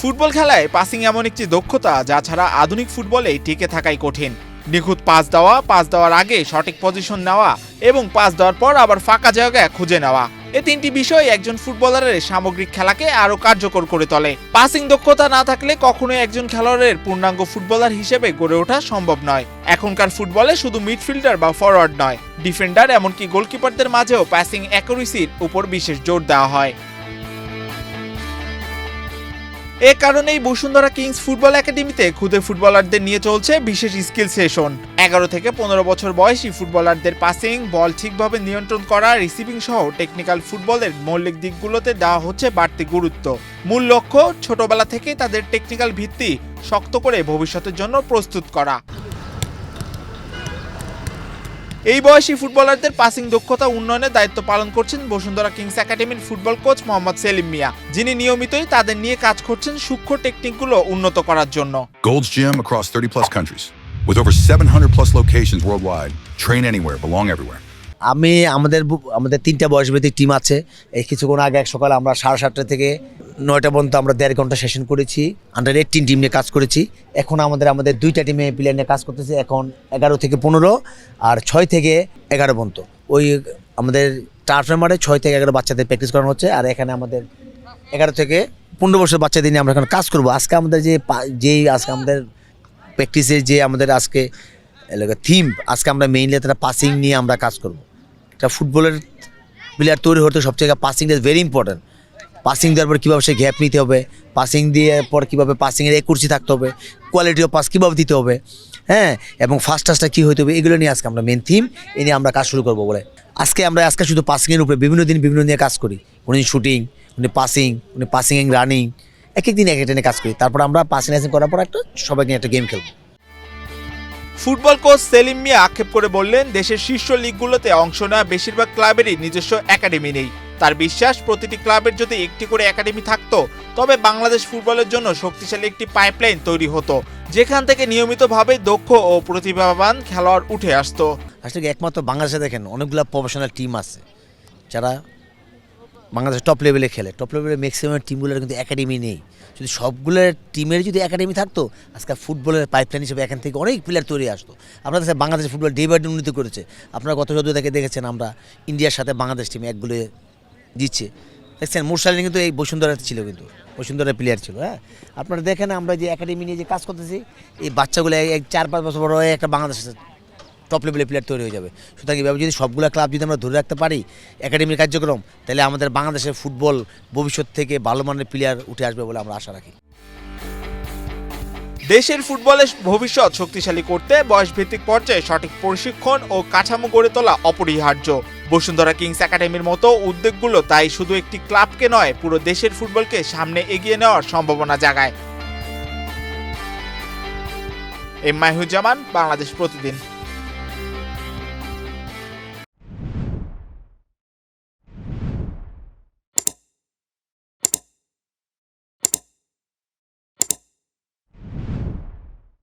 Football খেলায় passing এমন একটি দক্ষতা যা ছাড়া আধুনিক ফুটবলে টিকে থাকাই কঠিন। নিখুঁত পাস দেওয়ার আগে সঠিক পজিশন নেওয়া এবং পাস দেওয়ার পর আবার ফাঁকা জায়গা খুঁজে নেওয়া, এই তিনটি বিষয় একজন ফুটবলারের সামগ্রিক খেলাকে আরো কার্যকর করে তোলে। পাসিং দক্ষতা না থাকলে কখনোই একজন খেলোয়াড়ের পূর্ণাঙ্গ ফুটবলার হিসেবে গড়ে ওঠা সম্ভব নয়। এখনকার ফুটবলে শুধু মিডফিল্ডার বা ফরওয়ার্ড নয়, ডিফেন্ডার এমনকি গোলকিপারদের মাঝেও পাসিং অ্যাকুরেসির উপর বিশেষ জোর দেওয়া হয়। এ কারণেই বসুন্ধরা কিংস ফুটবল একাডেমিতে খুদে ফুটবলারদের নিয়ে চলছে বিশেষ স্কিল সেশন। 11 থেকে 15 বছর বয়সী ফুটবলারদের পাসিং, বল ঠিকভাবে নিয়ন্ত্রণ করা, রিসিভিং সহ টেকনিক্যাল ফুটবলের মৌলিক দিকগুলোতে দেওয়া হচ্ছে বাড়তি গুরুত্ব। মূল লক্ষ্য ছোটবেলা থেকেই তাদের টেকনিক্যাল ভিত্তি শক্ত করে ভবিষ্যতের জন্য প্রস্তুত করা। এই বয়সী ফুটবলারদের পাসিং দক্ষতা উন্নয়নের দায়িত্ব পালন করছেন বসুন্ধরা কিংস একাডেমির ফুটবল কোচ মোহাম্মদ সেলিম মিয়া, যিনি নিয়মিতই তাদের নিয়ে কাজ করছেন সূক্ষ্ম টেকনিকগুলো উন্নত করার জন্য। Gold's Gym across 30+ countries with over 700+ locations worldwide. Train anywhere, belong everywhere. আমাদের 3টা বয়সভিত্তিক টিম আছে। এই কিছুক্ষণ আগে সকালে আমরা 7:30 থেকে 9টা পর্যন্ত আমরা 1.5 ঘন্টা সেশন করেছি। আন্ডার-18 টিম নিয়ে কাজ করেছি। এখন আমাদের 2টা টিমে প্লেয়ার নিয়ে কাজ করতেছি। এখন 11 থেকে 15 আর 6 থেকে 11 পর্যন্ত ওই আমাদের টার্ফের মাঠে 6 থেকে 11 বাচ্চাদের প্র্যাকটিস করানো হচ্ছে। আর এখানে আমাদের 11 থেকে 15 বছর বাচ্চাদের নিয়ে আমরা এখন কাজ করব। আজকে আমাদের আজকে আমাদের প্র্যাকটিসের আমাদের আজকে থিম, আজকে আমরা মেইনলি তারা পাসিং নিয়ে আমরা কাজ করব। একটা ফুটবলের প্লেয়ার তৈরি হতে সবচেয়ে passing is very important. Passing দেওয়ার পর কীভাবে সে গ্যাপ নিতে হবে, পাসিং দিয়ে পর কীভাবে পাসিংয়ের একুরেসি থাকতে হবে, কোয়ালিটি অফ পাস কীভাবে দিতে হবে, হ্যাঁ, এবং ফার্স্ট টাচটা কী হতে হবে, এগুলো নিয়ে আজকে আমরা মেন থিম এ নিয়ে আমরা কাজ শুরু করবো বলে আজকে শুধু পাসিংয়ের উপরে বিভিন্ন দিন বিভিন্ন নিয়ে কাজ করি। উনি শুটিং, উনি পাসিং অ্যান্ড রানিং, এক দিন এক একটা নিয়ে কাজ করি। তারপর আমরা পাসিং করার পর সবাইকে একটা গেম খেলবো। ফুটবল কোচ সেলিম মিয়া আক্ষেপ করে বললেন, দেশের শীর্ষ লিগগুলোতে অংশ নেওয়া বেশিরভাগ ক্লাবেরই নিজস্ব একাডেমি নেই। তার বিশ্বাস, প্রতিটি ক্লাবের যদি একটি করে একাডেমি থাকতো তবে বাংলাদেশ ফুটবলের জন্য শক্তিশালী একটি পাইপলাইন তৈরি হতো, যেখান থেকে নিয়মিতভাবে দক্ষ ও প্রতিভাবান খেলোয়াড় উঠে আসতো। আসলে একমাত্র বাংলাদেশে দেখেন অনেকগুলো প্রফেশনাল টিম আছে যারা বাংলাদেশের টপ লেভেলে খেলে। টপ লেভেলের ম্যাক্সিমাম টিমগুলোর কিন্তু একাডেমি নেই। যদি সবগুলোর টিমের যদি একাডেমি থাকতো আজকে ফুটবলের পাইপলাইন হিসেবে এখান থেকে অনেক প্লেয়ার তৈরি আসতো। আপনার কাছে বাংলাদেশের ফুটবল ডে বাই ডে উন্নতি করেছে। আপনারা গত চৌদ্দ থেকে দেখেছেন আমরা ইন্ডিয়ার সাথে বাংলাদেশ টিম একগুলো দিচ্ছে, দেখছেন। মুরসালিন কিন্তু এই বসুন্ধরাতে ছিল, কিন্তু বসুন্ধরার প্লেয়ার ছিল। হ্যাঁ, আপনারা দেখেন আমরা যে একাডেমি নিয়ে যে কাজ করতেছি, এই বাচ্চাগুলো 4-5 বছর বড় হয়ে একটা বাংলাদেশের টপ লেভেলের প্লেয়ার তৈরি হয়ে যাবে। সুতরাং এইভাবে যদি সবগুলো ক্লাব যদি আমরা ধরে রাখতে পারি একাডেমির কার্যক্রম, তাহলে আমাদের বাংলাদেশের ফুটবল ভবিষ্যৎ থেকে ভালো মানের প্লেয়ার উঠে আসবে বলে আমরা আশা রাখি। দেশের ফুটবলের ভবিষ্যৎ শক্তিশালী করতে বয়সভিত্তিক পর্যায়ে সঠিক প্রশিক্ষণ ও কাঠামো গড়ে তোলা অপরিহার্য। বসুন্ধরা কিংস একাডেমির মতো উদ্যোগগুলো তাই শুধু একটি ক্লাবকে নয়, পুরো দেশের ফুটবলকে সামনে এগিয়ে নেওয়ার সম্ভাবনা জাগায়। এম মাহিউজ্জামান, বাংলাদেশ প্রতিদিন।